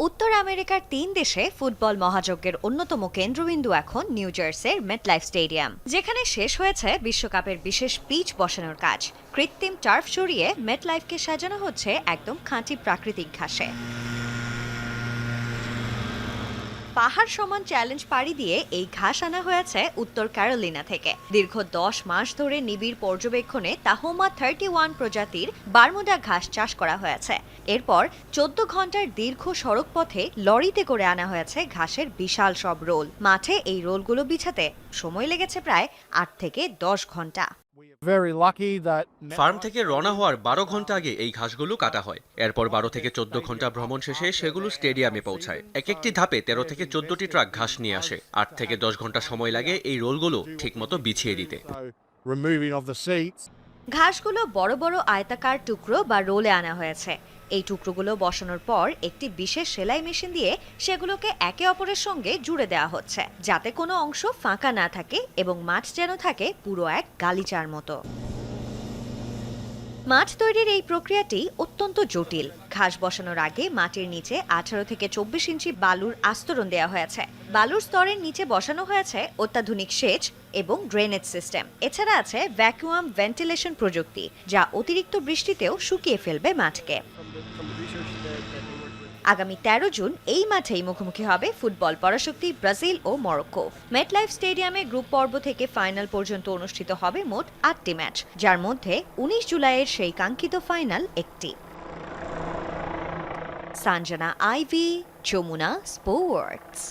উত্তর আমেরিকার ৩ দেশে ফুটবল মহাযজ্ঞের অন্যতম কেন্দ্রবিন্দু এখন নিউ জার্সির মেটলাইফ স্টেডিয়াম, যেখানে শেষ হয়েছে বিশ্বকাপের বিশেষ পিচ বসানোর কাজ। কৃত্রিম টার্ফ সরিয়ে মেটলাইফকে সাজানো হচ্ছে একদম খাঁটি প্রাকৃতিক ঘাসে। পাহাড় সমান চ্যালেঞ্জ পাড়ি দিয়ে এই ঘাস আনা হয়েছে উত্তর ক্যারোলিনা থেকে। দীর্ঘ ১০ মাস ধরে নিবিড় পর্যবেক্ষণে তাহোমা 31 প্রজাতির বারমুডা ঘাস চাষ করা হয়েছে। এরপর ১৪ ঘন্টার দীর্ঘ সড়ক পথে লরিতে করে আনা হয়েছে ঘাসের বিশাল সব রোল। মাঠে এই রোলগুলো বিছাতে সময় লেগেছে প্রায় ৮ থেকে ১০ ঘন্টা। ফার্ম থেকে রওনা হওয়ার ১২ ঘন্টা আগে এই ঘাসগুলো কাটা হয়। এরপর ১২ থেকে ১৪ ঘন্টা ভ্রমণ শেষে সেগুলো স্টেডিয়ামে পৌঁছায়। এক একটি ধাপে ১৩ থেকে ১৪টি ট্রাক ঘাস নিয়ে আসে। ৮ থেকে ১০ ঘন্টা সময় লাগে এই রোলগুলো ঠিকমতো বিছিয়ে দিতে। ঘাসগুলো বড় বড় আয়তাকার টুকরো বা রোলে আনা হয়েছে। এই টুকরোগুলো বসানোর পর একটি বিশেষ সেলাই মেশিন দিয়ে সেগুলোকে একে অপরের সঙ্গে জুড়ে দেওয়া হচ্ছে, যাতে কোনো অংশ ফাঁকা না থাকে এবং মাঠ যেন থাকে পুরো এক গালিচার মতো। মাঠ তৈরির এই প্রক্রিয়াটি অত্যন্ত জটিল। ঘাস বসানোর আগে মাটির নিচে ১৮ থেকে ২৪ ইঞ্চি বালুর আস্তরণ দেওয়া হয়েছে। বালুর স্তরের নিচে বসানো হয়েছে অত্যাধুনিক সেচ এবং ড্রেনেজ সিস্টেম। এছাড়া আছে ভ্যাকুয়াম ভেন্টিলেশন প্রযুক্তি, যা অতিরিক্ত বৃষ্টিতেও শুকিয়ে ফেলবে মাঠকে। আগামী ১৩ জুন এই মাঠেই মুখোমুখি হবে ফুটবল পরাশক্তি ব্রাজিল ও মরক্কো। মেটলাইফ স্টেডিয়ামে গ্রুপ পর্ব থেকে ফাইনাল পর্যন্ত অনুষ্ঠিত হবে মোট ৮টি ম্যাচ, যার মধ্যে ১৯ জুলাইয়ের সেই কাঙ্ক্ষিত ফাইনাল একটি। Sanjana Ivy, Jamuna sports.